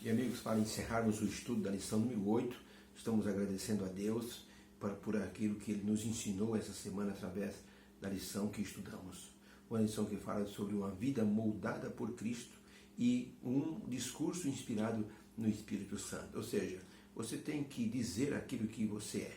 E amigos, para encerrarmos o estudo da lição número 8, estamos agradecendo a Deus por aquilo que Ele nos ensinou essa semana através da lição que estudamos. Uma lição que fala sobre uma vida moldada por Cristo e um discurso inspirado no Espírito Santo. Ou seja, você tem que dizer aquilo que você é.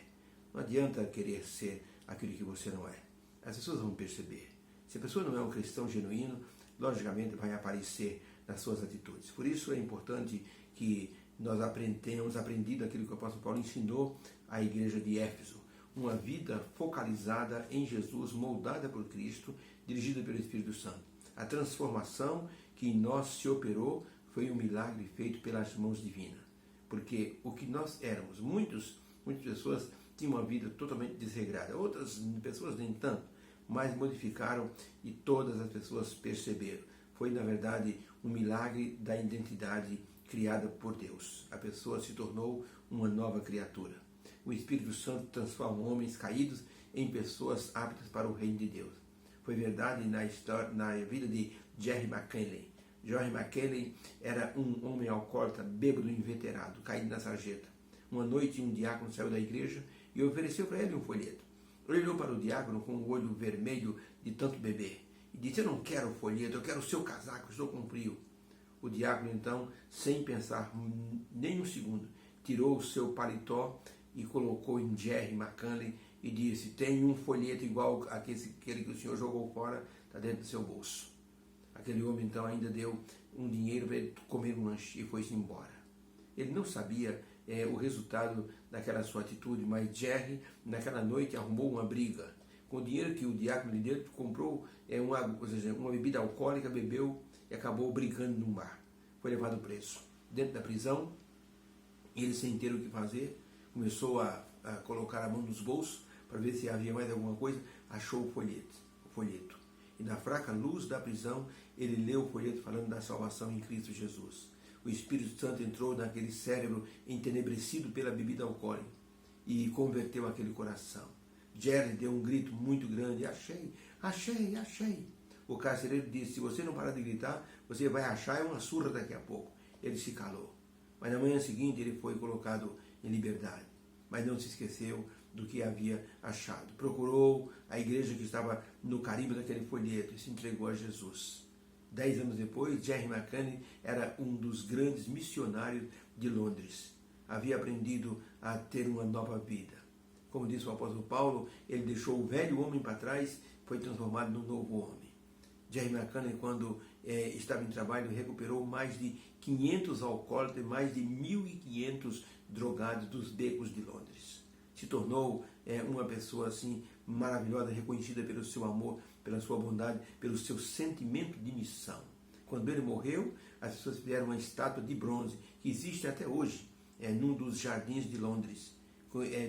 Não adianta querer ser aquilo que você não é. As pessoas vão perceber. Se a pessoa não é um cristão genuíno, logicamente vai aparecer nas suas atitudes. Por isso é importante que nós tenhamos aprendido aquilo que o apóstolo Paulo ensinou à igreja de Éfeso. Uma vida focalizada em Jesus, moldada por Cristo, dirigida pelo Espírito Santo. A transformação que em nós se operou foi um milagre feito pelas mãos divinas. Porque o que nós éramos, muitas pessoas tinham uma vida totalmente desregrada, outras pessoas nem tanto, mas modificaram e todas as pessoas perceberam. Foi, na verdade, um milagre da identidade criada por Deus. A pessoa se tornou uma nova criatura. O Espírito Santo transforma homens caídos em pessoas aptas para o reino de Deus. Foi verdade na vida de Jerry McKinley. Jerry McKinley era um homem alcoólatra, bêbado, inveterado, caído na sarjeta. Uma noite, um diácono saiu da igreja e ofereceu para ele um folheto. Ele olhou para o diácono com o olho vermelho de tanto beber e disse: "Eu não quero o folheto, eu quero o seu casaco, estou com frio." O diácono, então, sem pensar nem um segundo, tirou o seu paletó e colocou em Jerry McKinley e disse: "Tem um folheto igual aquele que o senhor jogou fora, está dentro do seu bolso." Aquele homem, então, ainda deu um dinheiro para ele comer um lanche e foi-se embora. Ele não sabia o resultado daquela sua atitude, mas Jerry, naquela noite, arrumou uma briga. Com o dinheiro que o diácono lhe deu, comprou uma bebida alcoólica, bebeu e acabou brigando num bar. Foi levado preso. Dentro da prisão, ele, sem ter o que fazer, começou a colocar a mão nos bolsos para ver se havia mais alguma coisa, achou o folheto. E na fraca luz da prisão, ele leu o folheto falando da salvação em Cristo Jesus. O Espírito Santo entrou naquele cérebro entenebrecido pela bebida alcoólica e converteu aquele coração. Jerry deu um grito muito grande: "Achei, achei, achei." O carcereiro disse: "Se você não parar de gritar, você vai achar uma surra daqui a pouco." Ele se calou. Mas na manhã seguinte ele foi colocado em liberdade. Mas não se esqueceu do que havia achado. Procurou a igreja que estava no carimbo daquele folheto e se entregou a Jesus. 10 anos depois, Jerry McKinley era um dos grandes missionários de Londres. Havia aprendido a ter uma nova vida. Como disse o apóstolo Paulo, ele deixou o velho homem para trás e foi transformado num novo homem. Jerry McKinley, quando estava em trabalho, recuperou mais de 500 alcoólatras e mais de 1.500 drogados dos becos de Londres. Se tornou uma pessoa assim maravilhosa, reconhecida pelo seu amor, pela sua bondade, pelo seu sentimento de missão. Quando ele morreu, as pessoas fizeram uma estátua de bronze, que existe até hoje, num dos jardins de Londres.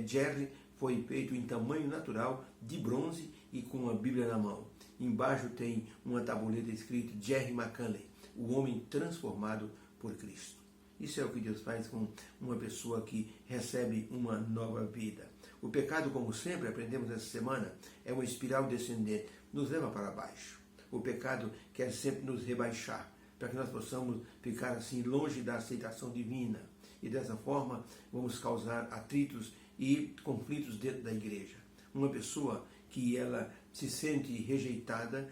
Jerry foi feito em tamanho natural, de bronze e com uma Bíblia na mão. Embaixo tem uma tabuleta escrito: Jerry McKinley, o homem transformado por Cristo. Isso é o que Deus faz com uma pessoa que recebe uma nova vida. O pecado, como sempre aprendemos essa semana, é uma espiral descendente, nos leva para baixo. O pecado quer sempre nos rebaixar, para que nós possamos ficar assim longe da aceitação divina. E dessa forma vamos causar atritos e conflitos dentro da igreja. Uma pessoa que ela se sente rejeitada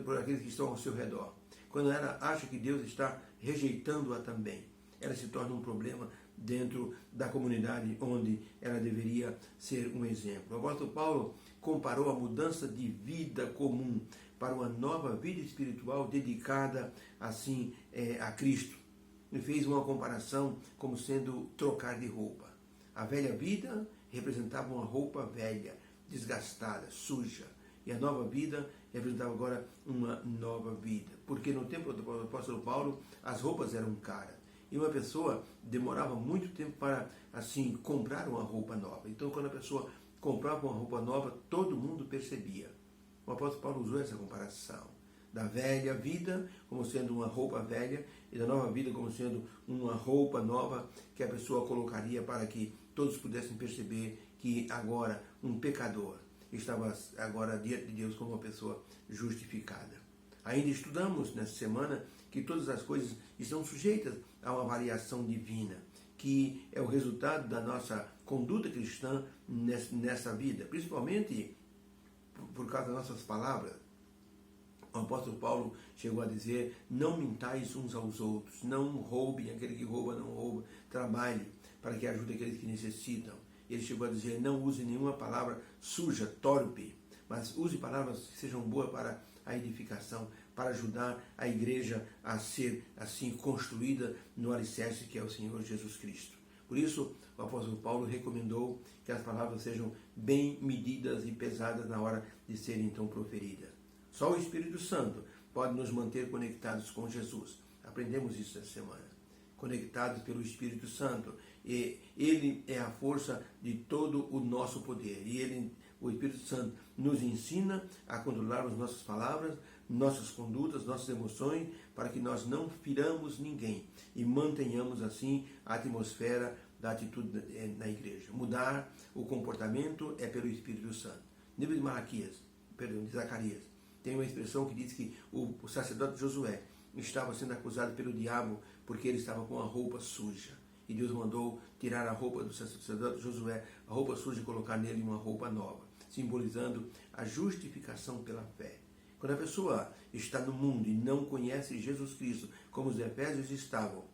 por aqueles que estão ao seu redor. Quando ela acha que Deus está rejeitando-a também, ela se torna um problema dentro da comunidade onde ela deveria ser um exemplo. O apóstolo Paulo comparou a mudança de vida comum para uma nova vida espiritual dedicada assim a Cristo. Ele fez uma comparação como sendo trocar de roupa. A velha vida representava uma roupa velha, desgastada, suja. E a nova vida representava agora uma nova vida. Porque no tempo do apóstolo Paulo, as roupas eram caras. E uma pessoa demorava muito tempo para, assim, comprar uma roupa nova. Então, quando a pessoa comprava uma roupa nova, todo mundo percebia. O apóstolo Paulo usou essa comparação da velha vida como sendo uma roupa velha e da nova vida como sendo uma roupa nova que a pessoa colocaria para que todos pudessem perceber que agora um pecador estava agora diante de Deus como uma pessoa justificada. Ainda estudamos nessa semana que todas as coisas estão sujeitas a uma variação divina, que é o resultado da nossa conduta cristã nessa vida, principalmente por causa das nossas palavras. O apóstolo Paulo chegou a dizer: não mintais uns aos outros, não roubem, aquele que rouba não rouba, trabalhe para que ajude aqueles que necessitam. Ele chegou a dizer: não use nenhuma palavra suja, torpe, mas use palavras que sejam boas para a edificação, para ajudar a igreja a ser assim construída no alicerce que é o Senhor Jesus Cristo. Por isso, o apóstolo Paulo recomendou que as palavras sejam bem medidas e pesadas na hora de serem então proferidas. Só o Espírito Santo pode nos manter conectados com Jesus. Aprendemos isso essa semana. Conectados pelo Espírito Santo. E ele é a força de todo o nosso poder. E o Espírito Santo nos ensina a controlarmos nossas palavras, nossas condutas, nossas emoções, para que nós não firamos ninguém e mantenhamos assim a atmosfera da atitude na igreja. Mudar o comportamento é pelo Espírito Santo. Livro de Zacarias, tem uma expressão que diz que o sacerdote Josué estava sendo acusado pelo diabo porque ele estava com a roupa suja. E Deus mandou tirar a roupa do sacerdote Josué, a roupa suja, e colocar nele uma roupa nova, simbolizando a justificação pela fé. Quando a pessoa está no mundo e não conhece Jesus Cristo, como os efésios estavam,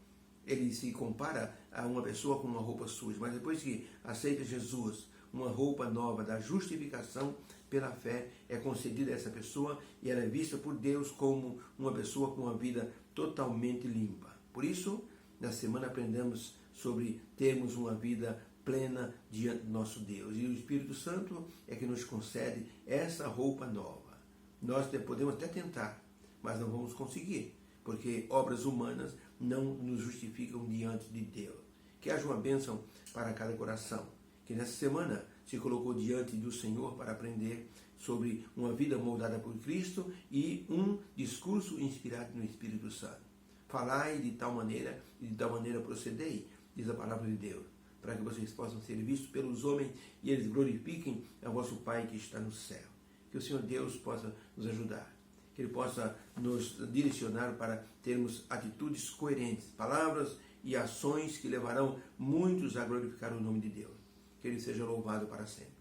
ele se compara a uma pessoa com uma roupa suja. Mas depois que aceita Jesus, uma roupa nova da justificação pela fé é concedida a essa pessoa e ela é vista por Deus como uma pessoa com uma vida totalmente limpa. Por isso, na semana aprendemos sobre termos uma vida plena diante do nosso Deus. E o Espírito Santo é que nos concede essa roupa nova. Nós podemos até tentar, mas não vamos conseguir, porque obras humanas não nos justificam diante de Deus. Que haja uma bênção para cada coração, que nessa semana se colocou diante do Senhor para aprender sobre uma vida moldada por Cristo e um discurso inspirado no Espírito Santo. Falai de tal maneira e de tal maneira procedei, diz a palavra de Deus, para que vocês possam ser vistos pelos homens e eles glorifiquem a vosso Pai que está no céu. Que o Senhor Deus possa nos ajudar, que Ele possa nos direcionar para termos atitudes coerentes, palavras e ações que levarão muitos a glorificar o nome de Deus. Que Ele seja louvado para sempre.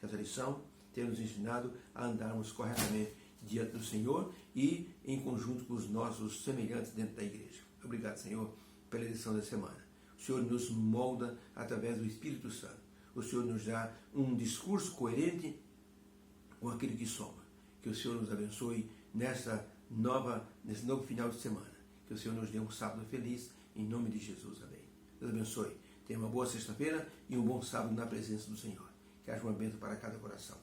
Que essa lição tenha nos ensinado a andarmos corretamente diante do Senhor e em conjunto com os nossos semelhantes dentro da igreja. Obrigado, Senhor, pela lição da semana. O Senhor nos molda através do Espírito Santo. O Senhor nos dá um discurso coerente com aquilo que soma. Que o Senhor nos abençoe nesse novo final de semana. Que o Senhor nos dê um sábado feliz, em nome de Jesus. Amém. Deus abençoe. Tenha uma boa sexta-feira e um bom sábado na presença do Senhor. Que haja uma bênção para cada coração.